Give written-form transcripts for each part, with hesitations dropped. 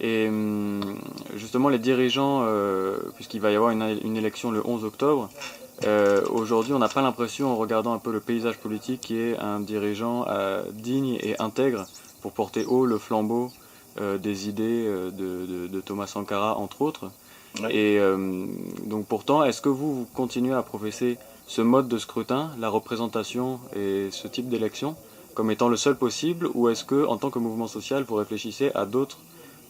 Et justement, les dirigeants, puisqu'il va y avoir une élection le 11 octobre, aujourd'hui, on n'a pas l'impression, en regardant un peu le paysage politique, qu'il y ait un dirigeant digne et intègre pour porter haut le flambeau des idées de Thomas Sankara, entre autres. Oui. Et donc pourtant, est-ce que vous continuez à professer ce mode de scrutin, la représentation et ce type d'élection, comme étant le seul possible, ou est-ce que, en tant que mouvement social, vous réfléchissez à d'autres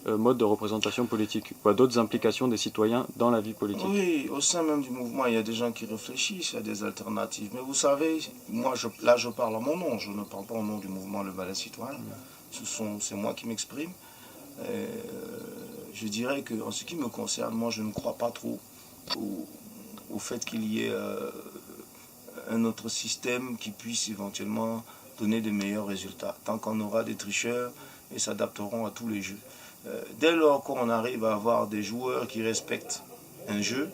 modes de représentation politique, ou à d'autres implications des citoyens dans la vie politique? Oui, au sein même du mouvement, il y a des gens qui réfléchissent, il y a des alternatives. Mais vous savez, moi, là, je parle à mon nom, je ne parle pas au nom du mouvement Le Balai Citoyen. C'est moi qui m'exprime. Euh, je dirais qu'en ce qui me concerne, moi, je ne crois pas trop au, au fait qu'il y ait un autre système qui puisse éventuellement donner de meilleurs résultats. Tant qu'on aura des tricheurs, ils s'adapteront à tous les jeux. Dès lors qu'on arrive à avoir des joueurs qui respectent un jeu,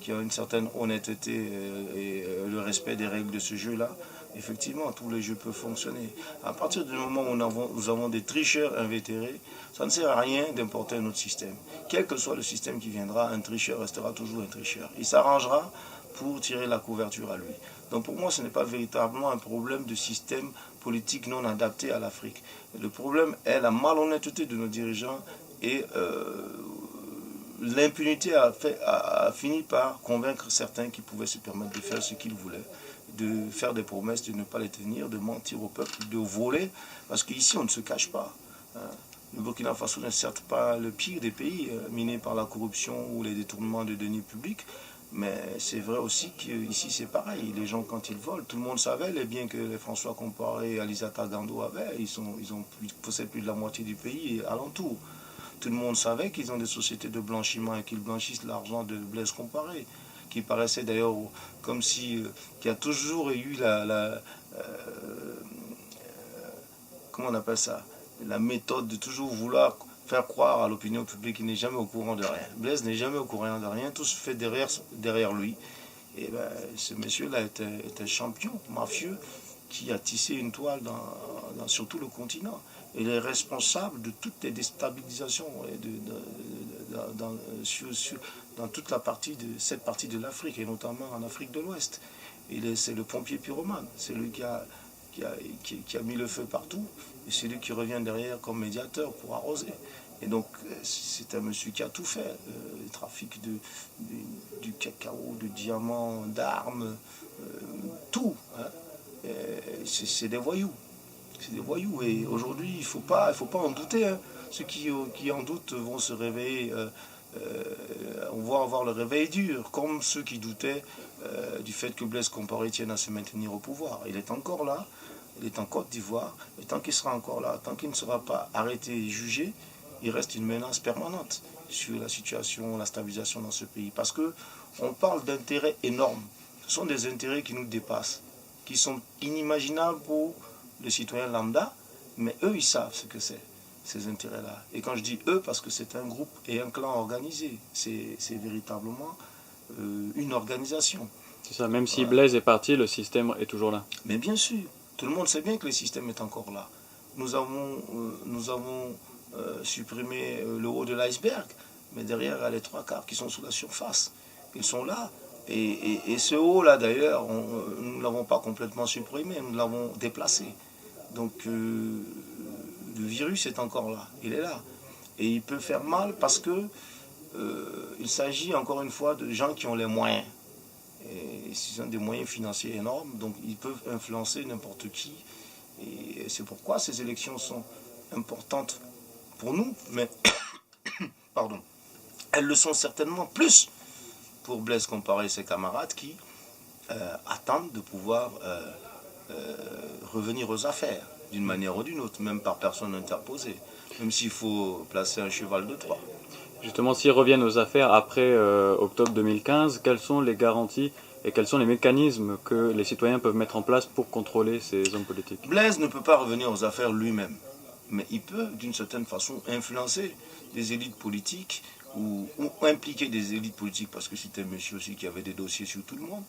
qui ont une certaine honnêteté et le respect des règles de ce jeu-là, effectivement, tous les jeux peuvent fonctionner. À partir du moment où nous avons des tricheurs invétérés, ça ne sert à rien d'importer un autre système. Quel que soit le système qui viendra, un tricheur restera toujours un tricheur. Il s'arrangera pour tirer la couverture à lui. Donc pour moi, ce n'est pas véritablement un problème de système politique non adapté à l'Afrique. Le problème est la malhonnêteté de nos dirigeants et l'impunité a fini par convaincre certains qui pouvaient se permettre de faire ce qu'ils voulaient, de faire des promesses, de ne pas les tenir, de mentir au peuple, de voler, parce qu'ici on ne se cache pas. Le Burkina Faso n'est certes pas le pire des pays minés par la corruption ou les détournements de deniers publics, mais c'est vrai aussi qu'ici c'est pareil. Les gens quand ils volent, tout le monde savait les biens que les François Compaoré et Alisata Gando avaient. Ils possèdent plus de la moitié du pays et alentour. Tout le monde savait qu'ils ont des sociétés de blanchiment et qu'ils blanchissent l'argent de Blaise Compaoré, qui paraissait d'ailleurs comme si, qui a toujours eu comment on appelle ça, la méthode de toujours vouloir faire croire à l'opinion publique qu'il n'est jamais au courant de rien. Blaise n'est jamais au courant de rien, tout se fait derrière lui. Et ben, ce monsieur-là est un champion mafieux qui a tissé une toile sur tout le continent. Il est responsable de toutes les déstabilisations dans toute cette partie de l'Afrique, et notamment en Afrique de l'Ouest. C'est le pompier pyromane, c'est lui qui a mis le feu partout, et c'est lui qui revient derrière comme médiateur pour arroser. Et donc, c'est un monsieur qui a tout fait. Le trafic du cacao, de diamants, d'armes, tout. Hein. C'est des voyous. C'est des voyous. Et aujourd'hui, il faut pas en douter. Hein. Ceux qui en doutent vont se réveiller. On va avoir le réveil dur, comme ceux qui doutaient du fait que Blaise Compaoré tienne à se maintenir au pouvoir. Il est encore là. Il est en Côte d'Ivoire. Et tant qu'il sera encore là, tant qu'il ne sera pas arrêté et jugé, il reste une menace permanente sur la situation, la stabilisation dans ce pays. Parce qu'on parle d'intérêts énormes. Ce sont des intérêts qui nous dépassent, qui sont inimaginables pour le citoyen lambda, mais eux, ils savent ce que c'est, ces intérêts-là. Et quand je dis eux, parce que c'est un groupe et un clan organisé, c'est véritablement une organisation. C'est ça, même si Voilà. Blaise est parti, le système est toujours là. Mais bien sûr, tout le monde sait bien que le système est encore là. Nous avons supprimé le haut de l'iceberg, mais derrière, il y a les trois quarts qui sont sous la surface. Ils sont là. Et ce haut-là, d'ailleurs, nous ne l'avons pas complètement supprimé, nous l'avons déplacé. Donc, le virus est encore là, il est là. Et il peut faire mal parce que il s'agit encore une fois de gens qui ont les moyens. Et ils ont des moyens financiers énormes, donc ils peuvent influencer n'importe qui. Et c'est pourquoi ces élections sont importantes pour nous, mais pardon, elles le sont certainement plus pour Blaise Compaoré et ses camarades qui attendent de pouvoir revenir aux affaires d'une manière ou d'une autre, même par personne interposée, même s'il faut placer un cheval de Troie. Justement, s'ils reviennent aux affaires après octobre 2015, quelles sont les garanties et quels sont les mécanismes que les citoyens peuvent mettre en place pour contrôler ces hommes politiques? Blaise ne peut pas revenir aux affaires lui-même, mais il peut, d'une certaine façon, influencer des élites politiques ou impliquer des élites politiques, parce que c'était un monsieur aussi qui avait des dossiers sur tout le monde,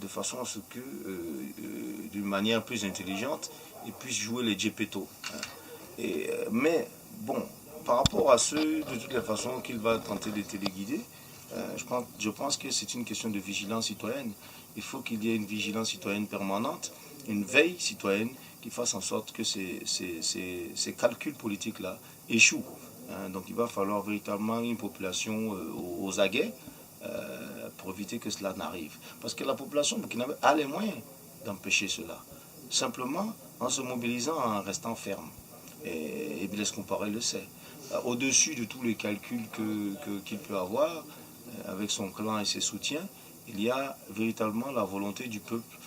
de façon à ce que, d'une manière plus intelligente, il puisse jouer les Gepetto. Mais bon, par rapport à ceux, de toutes les façons, qu'il va tenter de téléguider, je pense que c'est une question de vigilance citoyenne. Il faut qu'il y ait une vigilance citoyenne permanente, une veille citoyenne qui fasse en sorte que ces calculs politiques-là échouent. Donc il va falloir véritablement une population aux aguets pour éviter que cela n'arrive. Parce que la population burkinabé a les moyens d'empêcher cela. Simplement en se mobilisant, en restant ferme. Et Blaise Compaoré le sait. Au-dessus de tous les calculs qu'il peut avoir, avec son clan et ses soutiens, il y a véritablement la volonté du peuple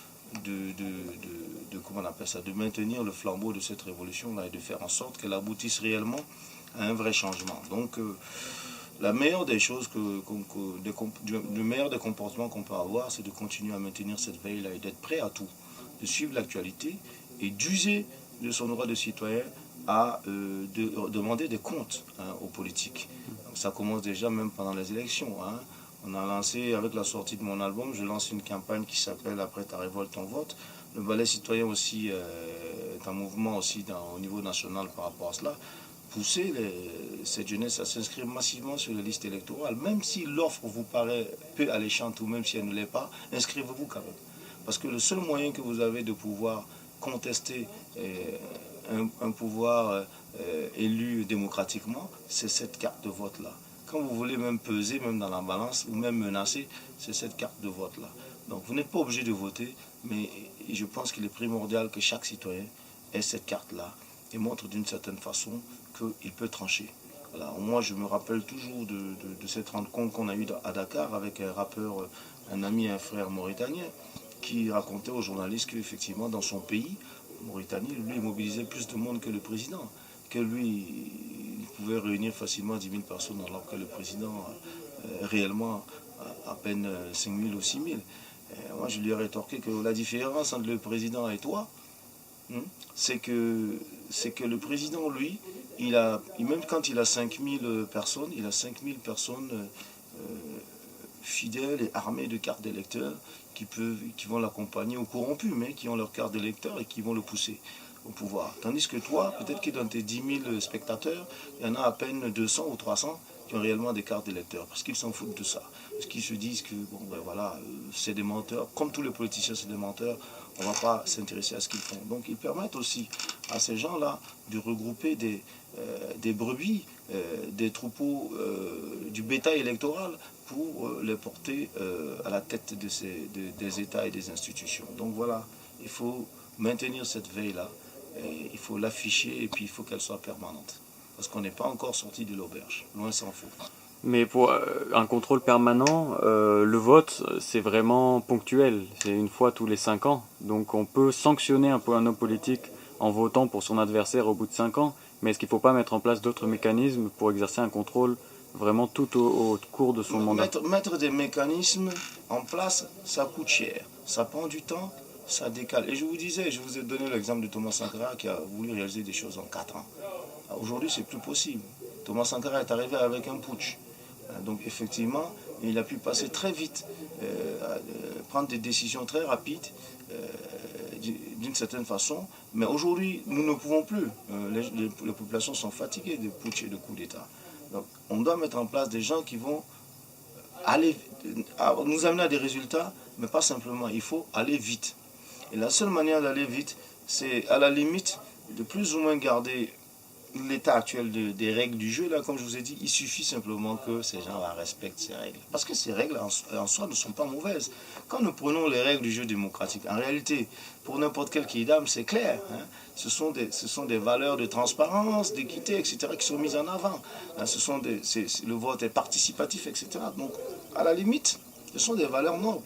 comment on appelle ça, de maintenir le flambeau de cette révolution-là et de faire en sorte qu'elle aboutisse réellement à un vrai changement. Donc, la meilleure des choses, le meilleur des comportements qu'on peut avoir, c'est de continuer à maintenir cette veille-là et d'être prêt à tout, de suivre l'actualité et d'user de son droit de citoyen à demander des comptes aux politiques. Donc, ça commence déjà même pendant les élections. On a lancé, avec la sortie de mon album, je lance une campagne qui s'appelle « Après ta révolte, on vote ». Le Ballet citoyen aussi est un mouvement aussi au niveau national par rapport à cela. Pousser cette jeunesse à s'inscrire massivement sur les listes électorales. Même si l'offre vous paraît peu alléchante ou même si elle ne l'est pas, inscrivez-vous quand même. Parce que le seul moyen que vous avez de pouvoir contester un pouvoir élu démocratiquement, c'est cette carte de vote-là. Quand vous voulez même peser, même dans la balance, ou même menacer, c'est cette carte de vote-là. Donc vous n'êtes pas obligé de voter, mais je pense qu'il est primordial que chaque citoyen ait cette carte-là et montre d'une certaine façon qu'il peut trancher. Voilà. Moi, je me rappelle toujours de cette rencontre qu'on a eue à Dakar avec un rappeur, un ami, un frère mauritanien, qui racontait aux journalistes qu'effectivement, dans son pays, Mauritanie, lui, il mobilisait plus de monde que le président, que lui, il pouvait réunir facilement 10 000 personnes, alors que le président, réellement, à peine 5 000 ou 6 000. Moi, je lui ai rétorqué que la différence entre le président et toi, c'est que le président, lui, même quand il a 5 000 personnes, il a 5 000 personnes fidèles et armées de cartes d'électeurs qui vont l'accompagner ou corrompus, mais qui ont leur carte d'électeur et qui vont le pousser au pouvoir. Tandis que toi, peut-être que dans tes 10 000 spectateurs, il y en a à peine 200 ou 300 qui ont réellement des cartes d'électeurs, parce qu'ils s'en foutent de ça. Parce qu'ils se disent que, bon, ben voilà, c'est des menteurs, comme tous les politiciens, c'est des menteurs, on ne va pas s'intéresser à ce qu'ils font. Donc ils permettent aussi à ces gens-là de regrouper des brebis, des troupeaux, du bétail électoral pour les porter à la tête des États et des institutions. Donc voilà, il faut maintenir cette veille-là, il faut l'afficher et puis il faut qu'elle soit permanente. Parce qu'on n'est pas encore sorti de l'auberge, loin s'en faut. Mais pour un contrôle permanent, le vote, c'est vraiment ponctuel. C'est une fois tous les 5 ans. Donc on peut sanctionner un peu un homme politique en votant pour son adversaire au bout de 5 ans. Mais est-ce qu'il ne faut pas mettre en place d'autres mécanismes pour exercer un contrôle vraiment tout au cours de son mandat? Mettre des mécanismes en place, ça coûte cher. Ça prend du temps, ça décale. Et je vous disais, je vous ai donné l'exemple de Thomas Sankara qui a voulu réaliser des choses en 4 ans. Aujourd'hui, c'est plus possible. Thomas Sankara est arrivé avec un putsch. Donc effectivement, il a pu passer très vite, prendre des décisions très rapides, d'une certaine façon. Mais aujourd'hui, nous ne pouvons plus. Les populations sont fatiguées de putsch et de coups d'État. Donc on doit mettre en place des gens qui vont nous amener à des résultats, mais pas simplement. Il faut aller vite. Et la seule manière d'aller vite, c'est à la limite de plus ou moins garder l'état actuel des règles du jeu. Là, comme je vous ai dit, il suffit simplement que ces gens respectent ces règles. Parce que ces règles en soi ne sont pas mauvaises. Quand nous prenons les règles du jeu démocratique, en réalité, pour n'importe quel kidam, c'est clair. Ce sont des valeurs de transparence, d'équité, etc., qui sont mises en avant. Le vote est participatif, etc. Donc, à la limite, ce sont des valeurs nobles,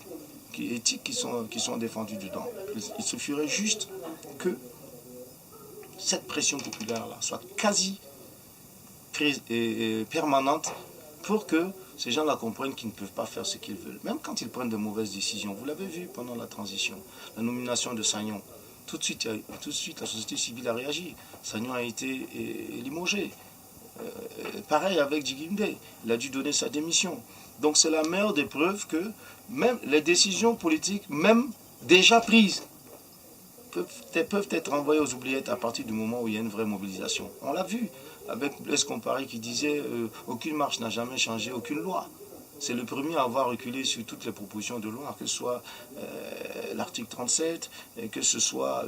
éthiques qui sont défendues dedans. Il suffirait juste que cette pression populaire-là soit quasi permanente pour que ces gens-là comprennent qu'ils ne peuvent pas faire ce qu'ils veulent. Même quand ils prennent de mauvaises décisions. Vous l'avez vu pendant la transition, la nomination de Sagnon. Tout de suite, la société civile a réagi. Sagnon a été limogé. Pareil avec Djigimbe. Il a dû donner sa démission. Donc c'est la meilleure des preuves que même les décisions politiques, même déjà prises, peuvent être envoyés aux oubliettes à partir du moment où il y a une vraie mobilisation. On l'a vu avec Blaise Compaoré qui disait aucune marche n'a jamais changé aucune loi. C'est le premier à avoir reculé sur toutes les propositions de loi, que ce soit l'article 37, que ce soit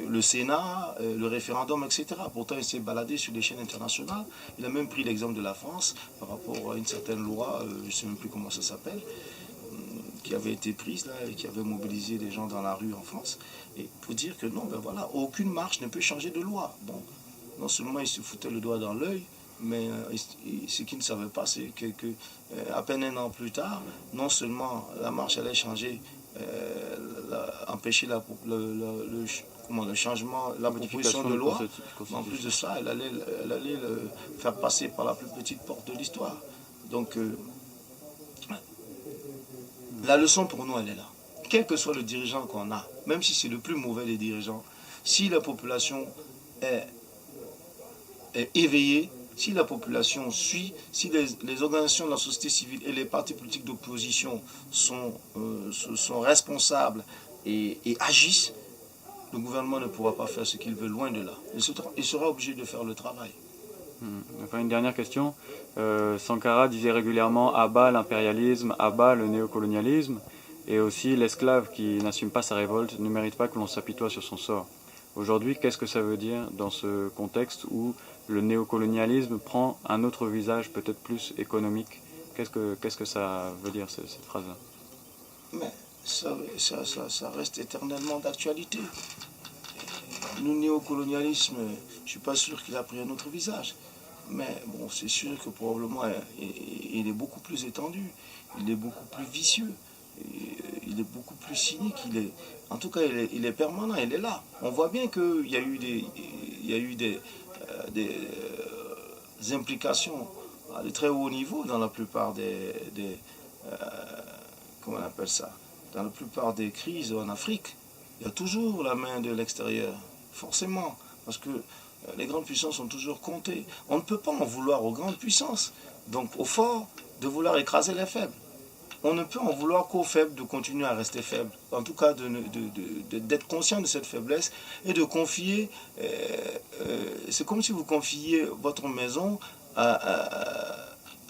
le Sénat, le référendum, etc. Pourtant, il s'est baladé sur les chaînes internationales. Il a même pris l'exemple de la France par rapport à une certaine loi, je ne sais même plus comment ça s'appelle, qui avait été prise là, et qui avait mobilisé des gens dans la rue en France. Et pour dire que non, ben voilà, aucune marche ne peut changer de loi. Bon, non seulement il se foutait le doigt dans l'œil, mais ce qu'il ne savait pas, c'est que à peine un an plus tard, non seulement la marche allait changer, empêcher le changement, la proposition de loi, mais en plus de ça, elle allait le faire passer par la plus petite porte de l'histoire. Donc, la leçon pour nous, elle est là. Quel que soit le dirigeant qu'on a, même si c'est le plus mauvais des dirigeants, si la population est éveillée, si la population suit, si les organisations de la société civile et les partis politiques d'opposition sont responsables et agissent, le gouvernement ne pourra pas faire ce qu'il veut, loin de là. Il sera obligé de faire le travail. Enfin, une dernière question. Sankara disait régulièrement « à bas l'impérialisme, à bas le néocolonialisme » et aussi « l'esclave qui n'assume pas sa révolte ne mérite pas que l'on s'apitoie sur son sort ». Aujourd'hui, qu'est-ce que ça veut dire dans ce contexte où le néocolonialisme prend un autre visage, peut-être plus économique? Qu'est-ce que ça veut dire, cette phrase-là? Mais ça reste éternellement d'actualité. Le néocolonialisme, je ne suis pas sûr qu'il a pris un autre visage. Mais bon, c'est sûr que probablement il est beaucoup plus étendu, il est beaucoup plus vicieux, il est beaucoup plus cynique, en tout cas il est permanent, il est là. On voit bien qu'il y a eu des implications à de très haut niveau dans la plupart comment on appelle ça, dans la plupart des crises en Afrique. Il y a toujours la main de l'extérieur, forcément, parce que les grandes puissances sont toujours comptées. On ne peut pas en vouloir aux grandes puissances, donc aux forts de vouloir écraser les faibles. On ne peut en vouloir qu'aux faibles de continuer à rester faibles. En tout cas, d'être conscient de cette faiblesse et de confier. C'est comme si vous confiez votre maison à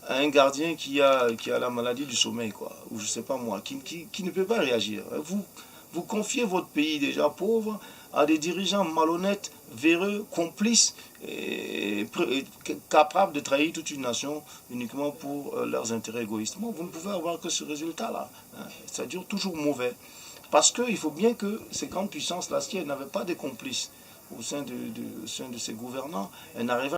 un gardien qui a la maladie du sommeil, quoi, ou je sais pas moi, qui ne peut pas réagir. Vous confiez votre pays déjà pauvre à des dirigeants malhonnêtes, véreux, complices, et capables de trahir toute une nation uniquement pour leurs intérêts égoïstes. Vous ne pouvez avoir que ce résultat-là. Hein. Ça dure toujours mauvais. Parce qu'il faut bien que ces grandes puissances-là, si elles n'avaient pas des complices au sein de ces gouvernants, elles n'arrivaient